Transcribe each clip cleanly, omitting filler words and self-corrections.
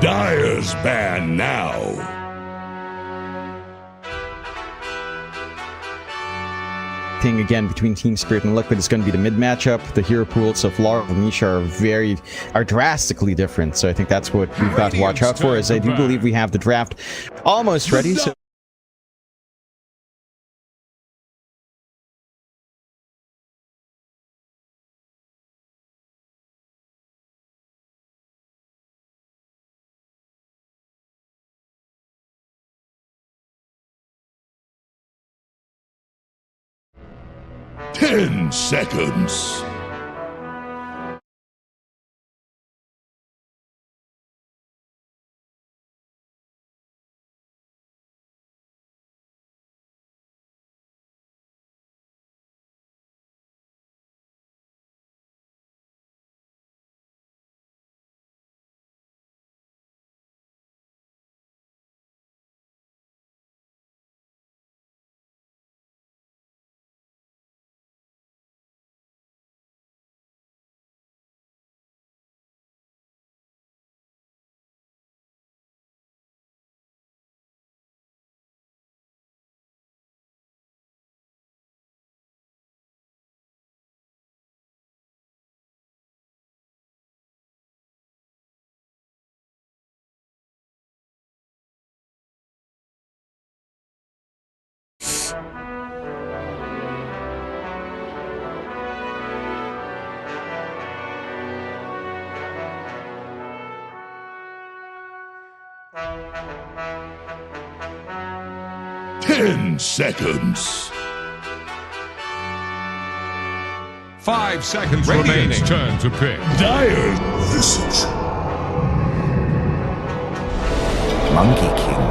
Dyer's ban now. Thing again between Team Spirit and Liquid is going to be the mid matchup. The hero pools of Laura and Nisha are drastically different, so I think that's what we've got to watch out for. As I do believe we have the draft almost ready. So 10 seconds. Ten seconds. 5 seconds remaining. Turn to pick. Dire visage. Monkey King.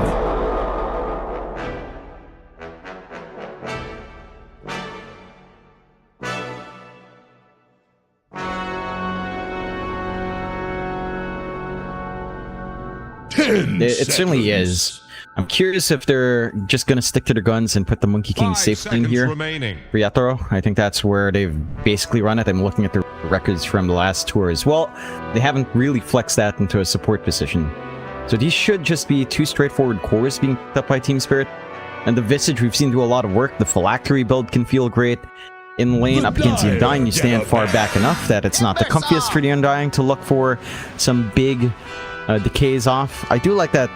It certainly is. I'm curious if they're just going to stick to their guns and put the Monkey King safe lane here for Yatoro. I think that's where they've basically run it. I'm looking at the records from the last tour as well. They haven't really flexed that into a support position. So these should just be two straightforward cores being picked up by Team Spirit. And the Visage we've seen do a lot of work. The Phylactery build can feel great. In lane up against the Undying, you stand far back enough that it's not the comfiest for the Undying to look for some big decays off. I do like that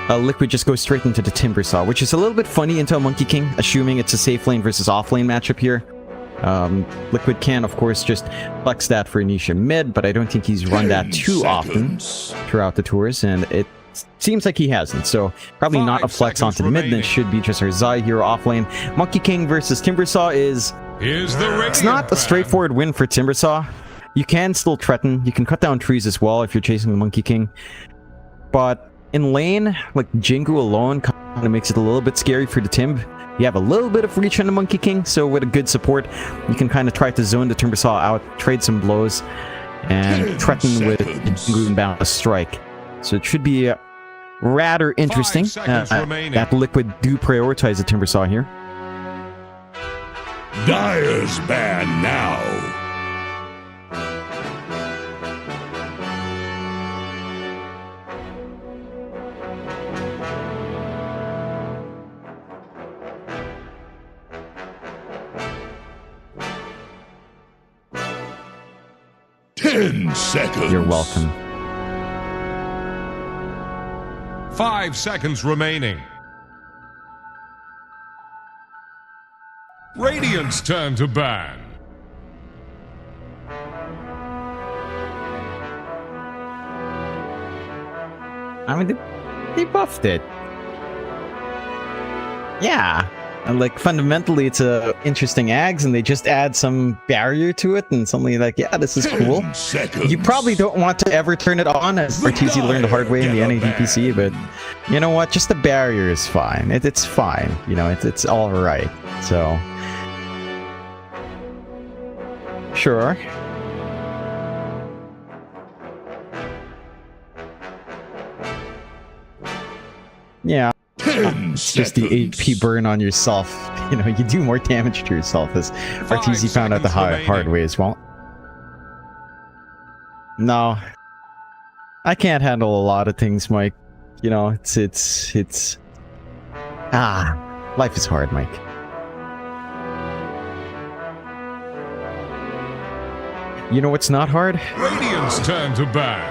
Liquid just goes straight into the Timbersaw, which is a little bit funny into a Monkey King, assuming it's a safe lane versus off lane matchup here. Liquid can, of course, just flex that for Nisha mid, but I don't think he's run that too often throughout the tours, and it seems like he hasn't. So probably not a flex onto the mid, then it should be just our Zai hero off lane. Monkey King versus Timbersaw is... It's not a straightforward win for Timbersaw. You can still threaten. You can cut down trees as well if you're chasing the Monkey King. But in lane, like Jingu alone kind of makes it a little bit scary for the Timb. You have a little bit of reach on the Monkey King, so with a good support, you can kind of try to zone the Timbersaw out, trade some blows, and threaten with Jingu and Bound Strike. So it should be rather interesting. That Liquid do prioritize the Timbersaw here. Dyer's ban now. Ten seconds. You're welcome. 5 seconds remaining. Radiant's turn to ban. I mean, they buffed it. Yeah. And like fundamentally it's a interesting ags, and they just add some barrier to it, and suddenly like, yeah, this is cool. You probably don't want to ever turn it on, as RTZ learned the hard way in the NADPC, but you know what? Just the barrier is fine. It's fine. You know, it's all right. So sure. Yeah. It's just the HP burn on yourself. You know, you do more damage to yourself, as RTZ found out the hard way as well. No. I can't handle a lot of things, Mike. You know, it's life is hard, Mike. You know what's not hard? Radiant's turn to ban.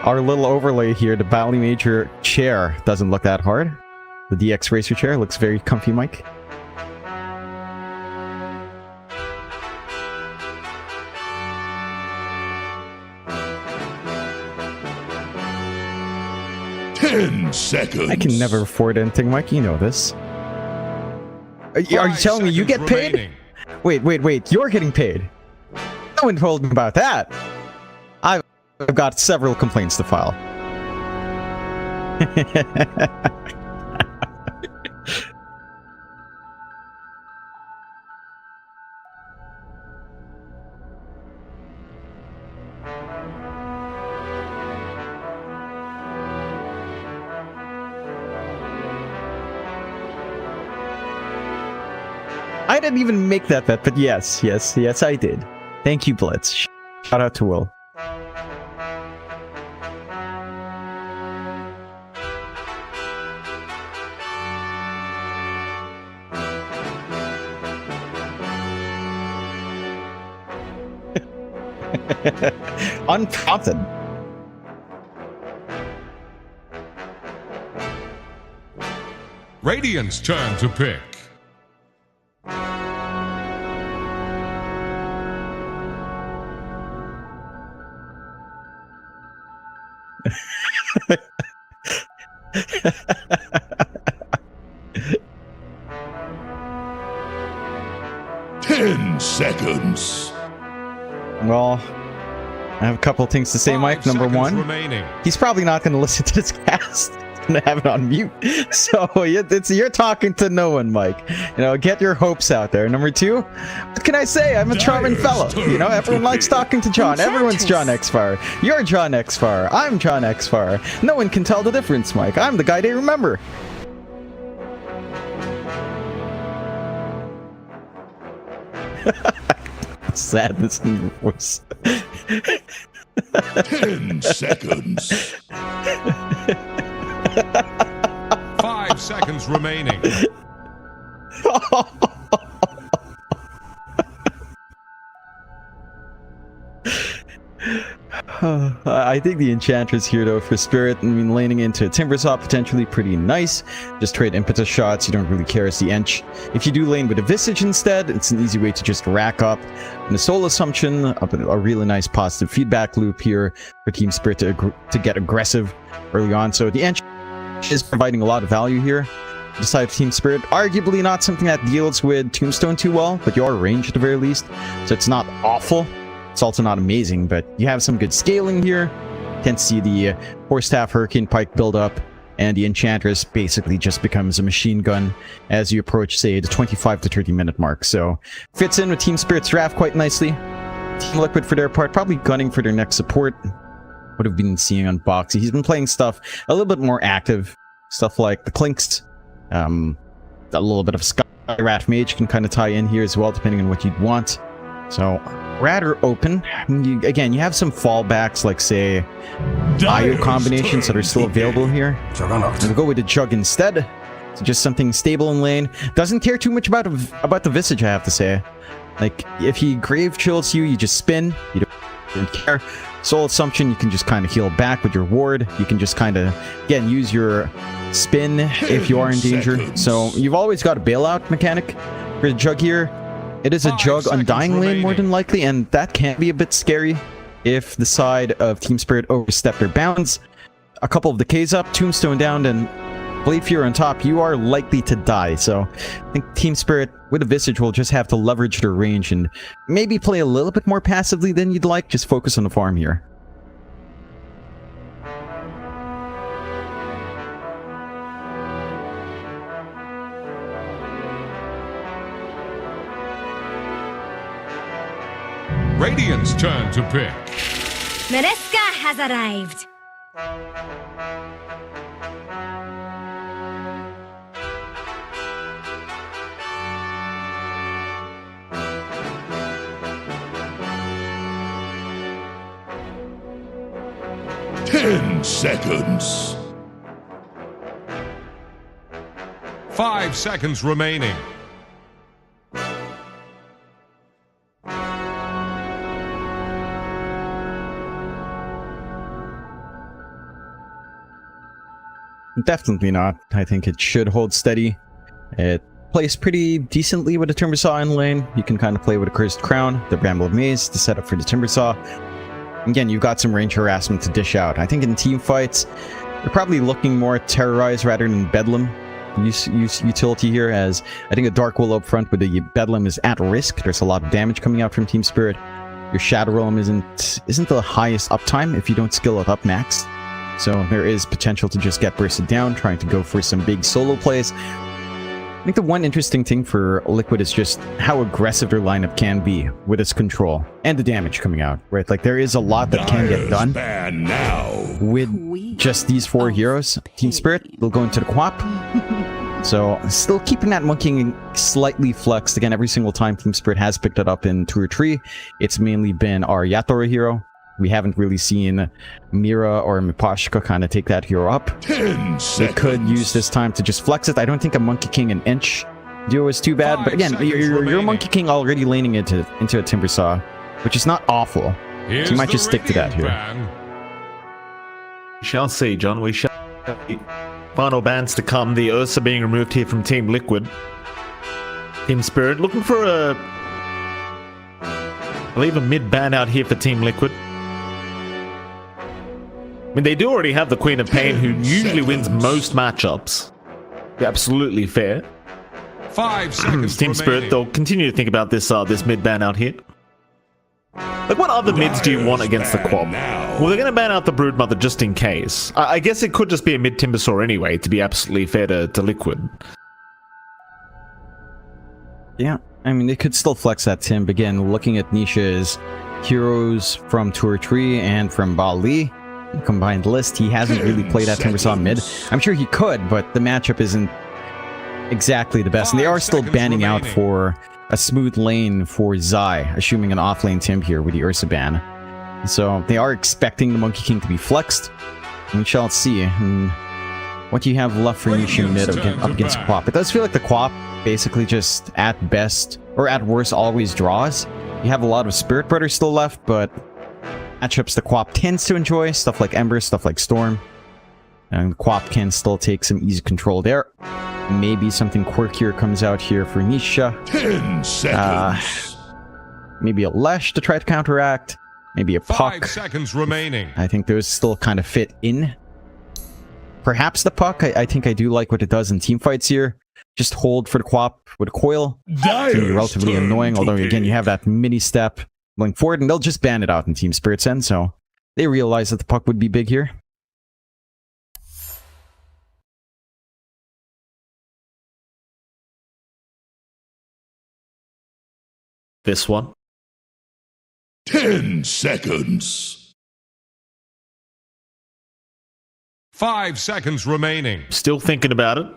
Our little overlay here, the Bali Major chair, doesn't look that hard. The DX Racer chair looks very comfy, Mike. Ten seconds. I can never afford anything, Mike. You know this. Are you telling me you get paid? Wait. You're getting paid. No one told me about that. I've got several complaints to file. I didn't even make that bet, but yes, I did. Thank you, Blitz. Shout out to Will. Unprompted. Radiant's turn to pick. Ten seconds. Well, I have a couple of things to say, Mike. Number one, he's probably not going to listen to this cast. He's going to have it on mute. So you're talking to no one, Mike. You know, get your hopes out there. Number two, what can I say? I'm a charming fellow. You know, everyone likes talking to John. Everyone's John Xfire. You're John Xfire. I'm John Xfire. No one can tell the difference, Mike. I'm the guy they remember. Sadness in your voice. 10 seconds. 5 seconds remaining. I think the Enchantress here, though, for Spirit, I mean, laning into Timbersaw, potentially pretty nice. Just trade impetus shots, you don't really care as the Ench. If you do lane with a Visage instead, it's an easy way to just rack up in a Soul Assumption, a really nice positive feedback loop here for Team Spirit to get aggressive early on. So the Ench is providing a lot of value here. The side of Team Spirit, arguably not something that deals with Tombstone too well, but you are ranged at the very least, so it's not awful. It's also not amazing, but you have some good scaling here. Tend to see the Force Staff Hurricane Pike build up, and the Enchantress basically just becomes a machine gun as you approach, say, the 25 to 30 minute mark. So fits in with Team Spirit's draft quite nicely. Team Liquid, for their part, probably gunning for their next support. Would have been seeing on Boxy. He's been playing stuff a little bit more active. Stuff like the Clinks. A little bit of Skyrat Mage can kind of tie in here as well, depending on what you'd want. So rather open. Again, you have some fallbacks, like, say, IO combinations that are still available here. We'll go with the Jug instead. So just something stable in lane. Doesn't care too much about the Visage, I have to say. Like, if he Grave Chills you, you just spin. You don't care. Soul Assumption, you can just kind of heal back with your ward. You can just kind of, again, use your spin if you are in danger. So you've always got a bailout mechanic for the Jug here. It is a Jug Undying lane more than likely, and that can be a bit scary if the side of Team Spirit overstep their bounds. A couple of decays up, Tombstone down, and Blade Fury on top, you are likely to die. So I think Team Spirit with a Visage will just have to leverage their range and maybe play a little bit more passively than you'd like. Just focus on the farm here. Radiant's turn to pick. Mareska has arrived. 10 seconds. 5 seconds remaining. Definitely not. I think it should hold steady. It plays pretty decently with the Timbersaw in lane. You can kind of play with a Cursed Crown, the Bramble Maze to set up for the Timbersaw. Again, you've got some range harassment to dish out. I think in team fights, you're probably looking more at Terrorize rather than Bedlam use utility here, as I think a Dark Will up front with the Bedlam is at risk. There's a lot of damage coming out from Team Spirit. Your Shadow Realm isn't the highest uptime if you don't skill it up max. So there is potential to just get bursted down, trying to go for some big solo plays. I think the one interesting thing for Liquid is just how aggressive their lineup can be with its control and the damage coming out, right? Like, there is a lot that can get done Bad now. with just these 4 heroes. Team Spirit will go into the Quap. So still keeping that Monkey King slightly flexed. Again, every single time Team Spirit has picked it up in 2 or 3, it's mainly been our Yatora hero. We haven't really seen Mira or Mipashka kind of take that hero up. 10 seconds. They could use this time to just flex it. I don't think a Monkey King an inch duo is too bad. But again, your Monkey King already laning into a Timbersaw, which is not awful. So you might just stick to that here. We shall see, John. We shall see. Final bans to come. The Ursa being removed here from Team Liquid. Team Spirit looking for I believe a mid ban out here for Team Liquid. I mean, they do already have the Queen of Pain, who usually wins most matchups. Absolutely fair. 5 seconds Team Spirit, they'll continue to think about this this mid ban out here. Like, what other mids do you want against the Quab? Well, they're going to ban out the Broodmother just in case. I guess it could just be a mid Timbersaw anyway, to be absolutely fair to Liquid. Yeah, I mean, they could still flex that Tim. Again, looking at Nisha's heroes from 2 or 3 and from Bali, combined list, he hasn't really played that Timbersaw mid. I'm sure he could, but the matchup isn't exactly the best. And they are still banning out for a smooth lane for Zai, assuming an off-lane Tim here with the Ursa ban. So they are expecting the Monkey King to be flexed. We shall see. And what do you have left for Nisha mid up against Quap? It does feel like the Quap basically just at best, or at worst, always draws. You have a lot of Spirit Brothers still left, but matchups the Quap tends to enjoy, stuff like Ember, stuff like Storm. And Quap can still take some easy control there. Maybe something quirkier comes out here for Nisha. 10 seconds. Maybe a Lesh to try to counteract. Maybe a Puck. 5 seconds remaining. I think those still kind of fit in. Perhaps the Puck. I think I do like what it does in team fights here. Just hold for the Quap with a coil. It can be relatively annoying, although again, you have that mini step going forward, and they'll just ban it out in Team Spirit's end, so they realize that the Puck would be big here. This one. 10 seconds. 5 seconds remaining. Still thinking about it.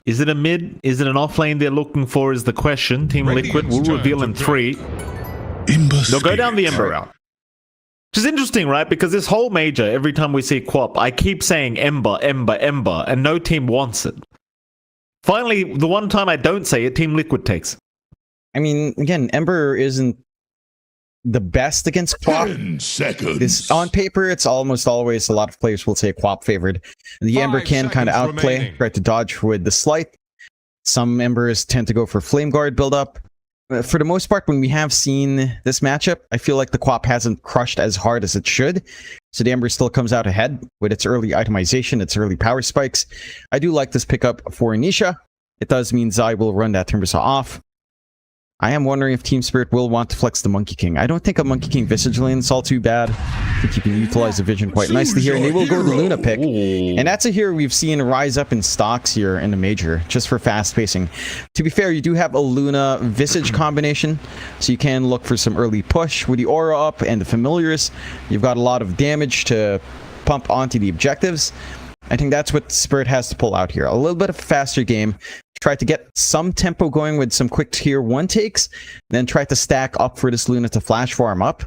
Is it a mid? Is it an offlane they're looking for is the question. Team Liquid will reveal in 3. They'll go down the Ember route. Which is interesting, right? Because this whole major, every time we see Quap, I keep saying Ember, Ember, Ember, and no team wants it. Finally, the one time I don't say it, Team Liquid takes. I mean, again, Ember isn't the best against Quap. 10 seconds. On paper, it's almost always a lot of players will say Quap favored. The Ember can kind of outplay, remaining. try to dodge with the Slight. Some Embers tend to go for Flame Guard build-up. For the most part, when we have seen this matchup, I feel like the Quap hasn't crushed as hard as it should. So the Ember still comes out ahead with its early itemization, its early power spikes. I do like this pickup for Nisha. It does mean Zai will run that Timbersaw off. I am wondering if Team Spirit will want to flex the Monkey King. I don't think a Monkey King Visage lane is all too bad. I think you can utilize the vision quite nicely here, and they will go the Luna pick. And that's a hero we've seen rise up in stocks here in the Major, just for fast pacing. To be fair, you do have a Luna Visage combination, so you can look for some early push. With the Aura up and the Familiars, you've got a lot of damage to pump onto the objectives. I think that's what Spirit has to pull out here. A little bit of a faster game, try to get some tempo going with some quick tier 1 takes, then try to stack up for this Luna to flash farm up.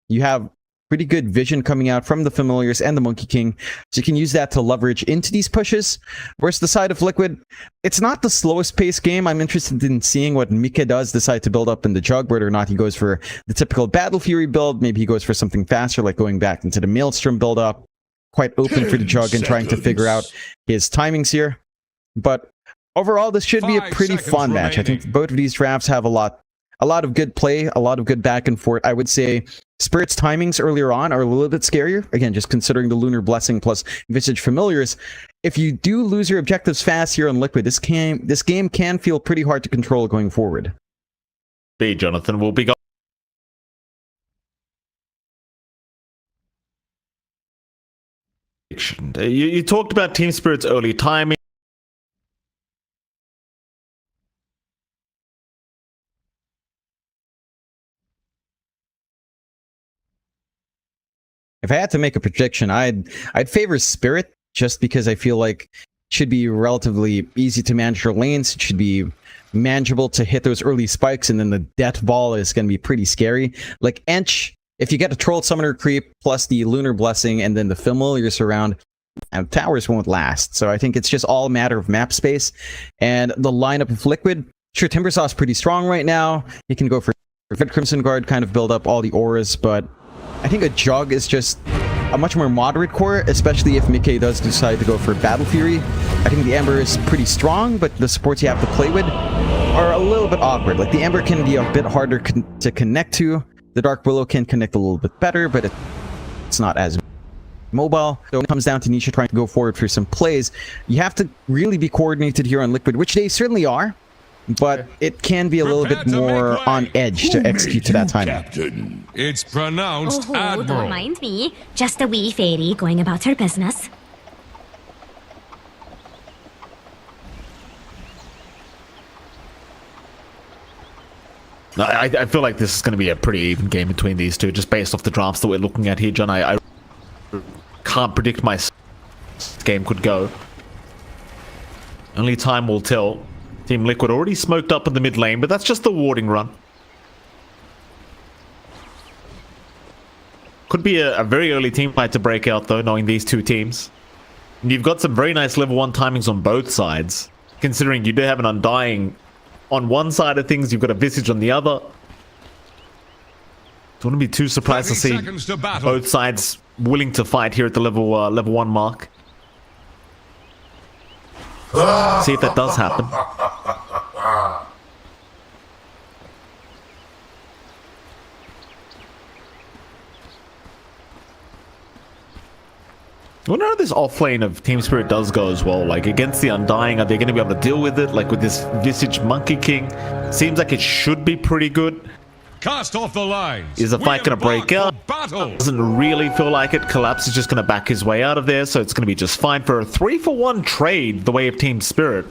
You have pretty good vision coming out from the Familiars and the Monkey King, so you can use that to leverage into these pushes. Whereas the side of Liquid, it's not the slowest pace game. I'm interested in seeing what Mike does decide to build up in the Jug, whether or not he goes for the typical Battle Fury build. Maybe he goes for something faster, like going back into the Maelstrom build up. Quite open for the Jug and trying to figure out his timings here. But overall, this should be a pretty fun match. I think both of these drafts have a lot of good play, a lot of good back and forth. I would say Spirit's timings earlier on are a little bit scarier. Again, just considering the Lunar Blessing plus Visage Familiars. If you do lose your objectives fast here on Liquid, this game can feel pretty hard to control going forward. B, Jonathan, will be You talked about Team Spirit's early timing. If I had to make a prediction, I'd favor Spirit just because I feel like it should be relatively easy to manage your lanes. It should be manageable to hit those early spikes, and then the death ball is going to be pretty scary. Like Ench, if you get a Troll Summoner creep plus the Lunar Blessing and then the Familiars around, towers won't last. So I think it's just all a matter of map space. And the lineup of Liquid, sure, Timbersaw's pretty strong right now. You can go for Vid Crimson Guard, kind of build up all the auras, but I think a Jug is just a much more moderate core, especially if Mike does decide to go for Battle Fury. I think the Ember is pretty strong, but the supports you have to play with are a little bit awkward. Like the Ember can be a bit harder to connect to. The Dark Willow can connect a little bit better, but it's not as mobile. So when it comes down to Nisha trying to go forward for some plays, you have to really be coordinated here on Liquid, which they certainly are, but it can be a little bit more on edge to execute to that time. Captain. It's pronounced Oh, Admiral. don't mind me. Just a wee fairy going about her business. I feel like this is going to be a pretty even game between these two, just based off the drafts that we're looking at here, John. I can't predict my game could go. Only time will tell. Team Liquid already smoked up in the mid lane, but that's just the warding run. Could be a very early team fight to break out, though, knowing these two teams. And you've got some very nice level 1 timings on both sides, considering you do have an Undying on one side of things, you've got a Visage on the other. Don't want to be too surprised to see both sides willing to fight here at the level 1 mark. See if that does happen. I wonder how this offlane of Team Spirit does go as well. Like, against the Undying, are they going to be able to deal with it? Like, with this Visage Monkey King, seems like it should be pretty good. Cast off the lines. Is the fight going to break out? Doesn't really feel like it. Collapse is just going to back his way out of there, so it's going to be just fine for a 3-for-1 trade the way of Team Spirit.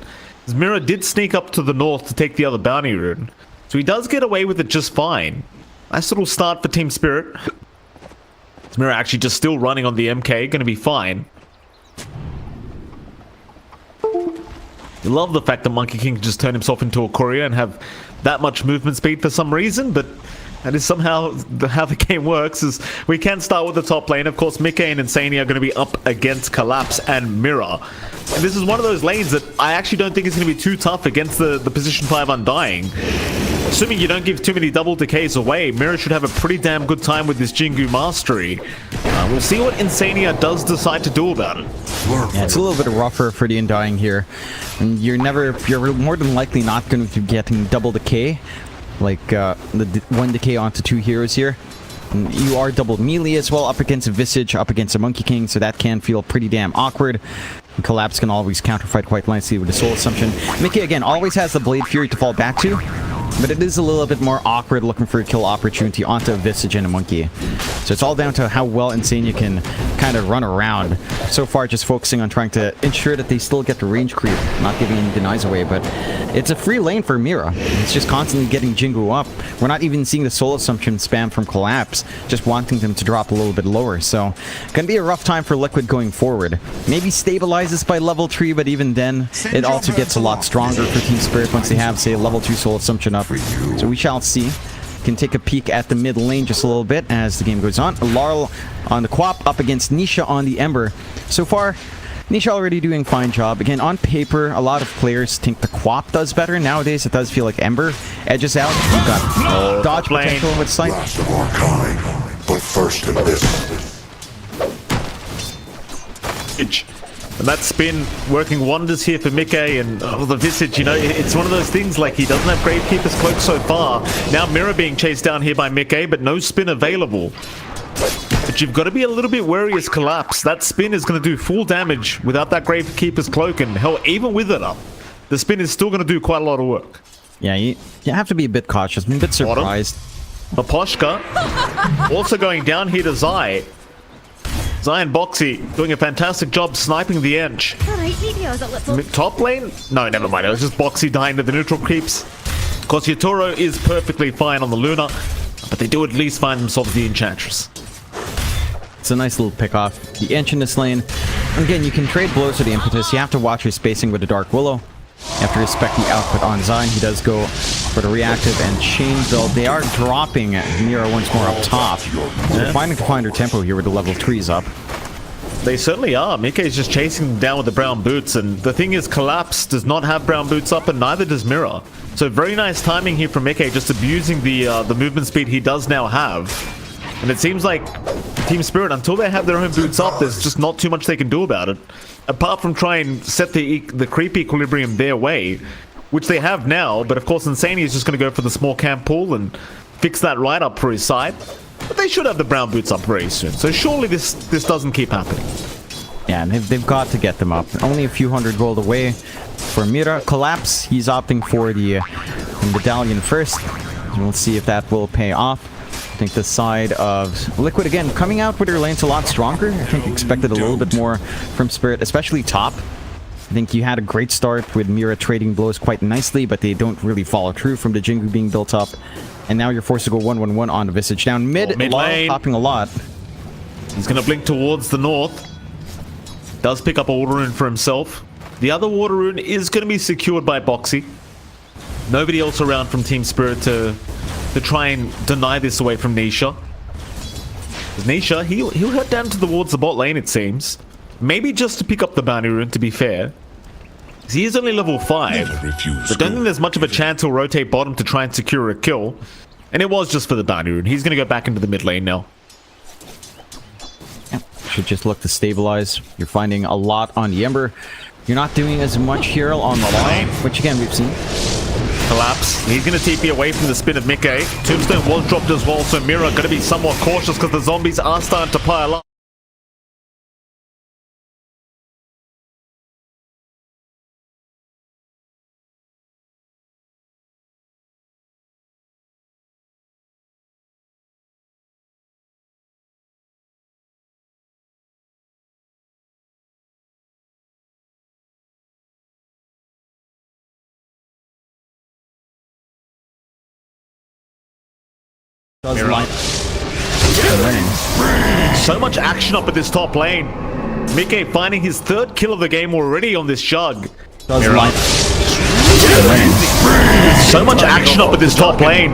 Mira did sneak up to the north to take the other bounty rune, so he does get away with it just fine. Nice little start for Team Spirit. Mira actually just still running on the MK, going to be fine. I love the fact that Monkey King can just turn himself into a courier and have that much movement speed for some reason, but that is somehow how the game works. Is we can start with the top lane. Of course, Mike and Insania are going to be up against Collapse and Mira. And this is one of those lanes that I actually don't think is going to be too tough against the position 5 Undying. Assuming you don't give too many double decays away, Mira should have a pretty damn good time with this Jingu Mastery. We'll see what Insania does decide to do about it. Yeah, it's a little bit rougher for the Undying here. And you're more than likely not going to be getting double decay, like the 1 decay onto 2 heroes here. And you are double melee as well, up against a Visage, up against a Monkey King, so that can feel pretty damn awkward. And Collapse can always counterfight quite nicely with the Soul Assumption. Mickey, again, always has the Blade Fury to fall back to. but it is a little bit more awkward looking for a kill opportunity onto a Visage and a Monkey. So it's all down to how well Insane you can kind of run around. So far, just focusing on trying to ensure that they still get the range creep, not giving any denies away, but it's a free lane for Mira. It's just constantly getting Jingu up. We're not even seeing the Soul Assumption spam from Collapse, just wanting them to drop a little bit lower. So, gonna be a rough time for Liquid going forward. Maybe stabilizes by level 3, but even then, it also gets a lot stronger for Team Spirit once they have, say, a level 2 Soul Assumption up. So we shall see. Can take a peek at the mid lane just a little bit as the game goes on. Larl on the Quap up against Nisha on the Ember. So far, Nisha already doing a fine job. Again, on paper, a lot of players think the Quap does better. Nowadays, it does feel like Ember edges out. You've got dodge potential with Sight. Last of our kind, but first in this. And that spin working wonders here for Mickey, and the Visage, you know, it's one of those things like he doesn't have Gravekeeper's Cloak so far. Now Mirror being chased down here by Mickey, but no spin available. But you've got to be a little bit wary as Collapse. That spin is going to do full damage without that Gravekeeper's Cloak, and hell, even with it up, the spin is still going to do quite a lot of work. Yeah, you have to be a bit cautious. I'm a bit surprised. Maposhka also going down here to Zai. Zai and Boxy doing a fantastic job sniping the edge. Top lane? No, never mind. It was just Boxy dying to the neutral creeps. Of course, Yatoro is perfectly fine on the Luna, but they do at least find themselves the Enchantress. It's a nice little pick off. The Ench in this lane. Again, you can trade blows with the Impetus. You have to watch your spacing with the Dark Willow. You have to respect the output on Zai. He does go for the reactive and chain build. They are dropping Mira once more up top. They're finding to find her tempo here with the level 3s up. They certainly are. Mike is just chasing them down with the brown boots, and the thing is, Collapse does not have brown boots up, and neither does Mira. So very nice timing here from Mike, just abusing the movement speed he does now have. And it seems like Team Spirit, until they have their own boots up, there's just not too much they can do about it. Apart from try and set the creep equilibrium their way, which they have now, but of course Insane is just going to go for the small camp pool and fix that right up for his side. But they should have the brown boots up very soon, so surely this doesn't keep happening. Yeah, and they've got to get them up. Only a few hundred gold away for Mira. Collapse, he's opting for the medallion first. We'll see if that will pay off. I think the side of Liquid, again, coming out with their lanes a lot stronger. I think expected a little bit more from Spirit, especially top. I think you had a great start with Mira trading blows quite nicely, but they don't really follow through from the Jingu being built up. And now you're forced to go 1-1-1 on the Visage. Down mid lane, popping a lot. He's going to blink towards the north. Does pick up a water rune for himself. The other water rune is going to be secured by Boxy. Nobody else around from Team Spirit to try and deny this away from Nisha. Nisha, he'll head down towards the bot lane, it seems. Maybe just to pick up the bounty rune, to be fair. He is only level 5, but don't think there's much of a chance he'll rotate bottom to try and secure a kill. And it was just for the bounty rune. He's going to go back into the mid lane now. Yeah, should just look to stabilize. You're finding a lot on the Ember. You're not doing as much here on the line, which again we've seen. Collapse. He's going to TP away from the spin of Mickey. Tombstone was dropped as well, so Mira going to be somewhat cautious because the zombies are starting to pile up. So much action up at this top lane. Mickey finding his 3rd kill of the game already on this jug. So much action up at this top lane.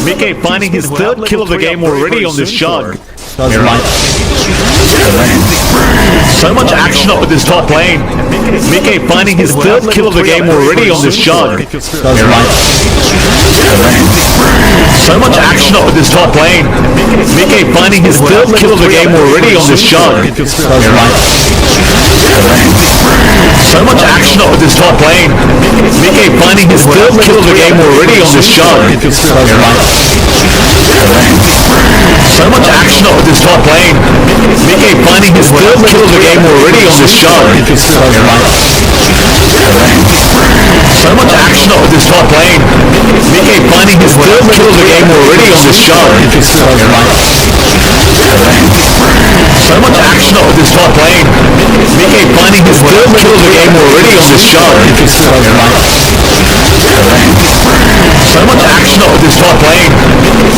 Mickey finding his 3rd kill of the game already on this jug. So much action up at this top lane. Mickey finding his 3rd kill of the game already on this jug. So much action up at this top lane. Mickey finding his 3rd kill of the game already on this jug. So much action up at this top lane. Mickey finding his 3rd kill of the game already on this jug. So much action up at this top lane. Mickey finding his 3rd kill of the game already on this jug. So much action up at this top lane. BK finding his still kill the game already on this shot. So much action over this top lane. BK finding his still kill the game already on this shot. So much action over this top lane.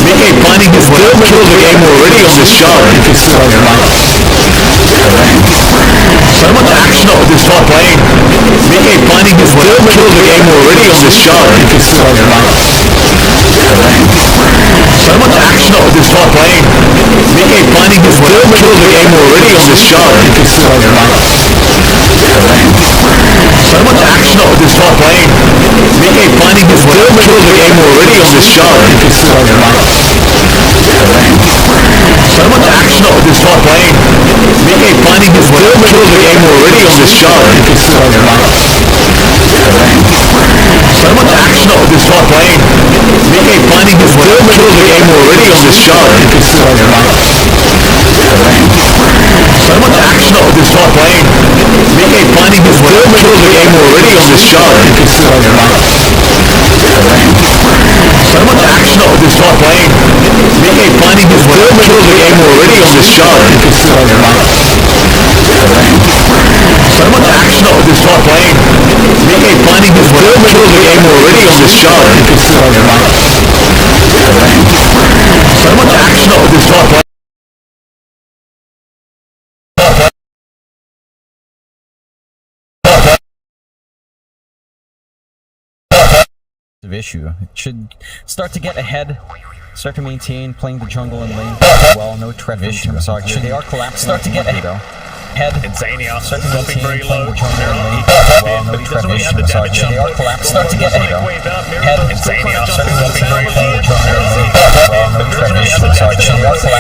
BK finding his still kill the game already on this shot. So much action over this top lane. BK finding his still kill the game already on this shot. So much action over this top lane. BK finding his still kill the game already on this shot. So much action over this top lane. BK finding his still kill the game already on this shot. So much action over this top lane. BK finding his still kill the game already on this shot. So much action over this top lane. BK finding his still kill the game already on this shot. So much action over this top lane. BK finding his still kill the game already on this shot. So much action over this top lane. BK finding his still kill the game already on this shot. So much action over this top lane. BK finding his still kill the game already on this shot. So much action over this top lane. Issue. It should start to get ahead, start to maintain playing the jungle and lane well. No trev issue. Sorry, they are collapsing. Start to get ahead. Head. Insania Start to dropping very low. well. No But he trev doesn't really have issue. the Sorry, damage they are jump. collapsing. Start to get ahead. Head. Insania Start to dropping very low. well. No trev issue. Sorry, they are collapsing.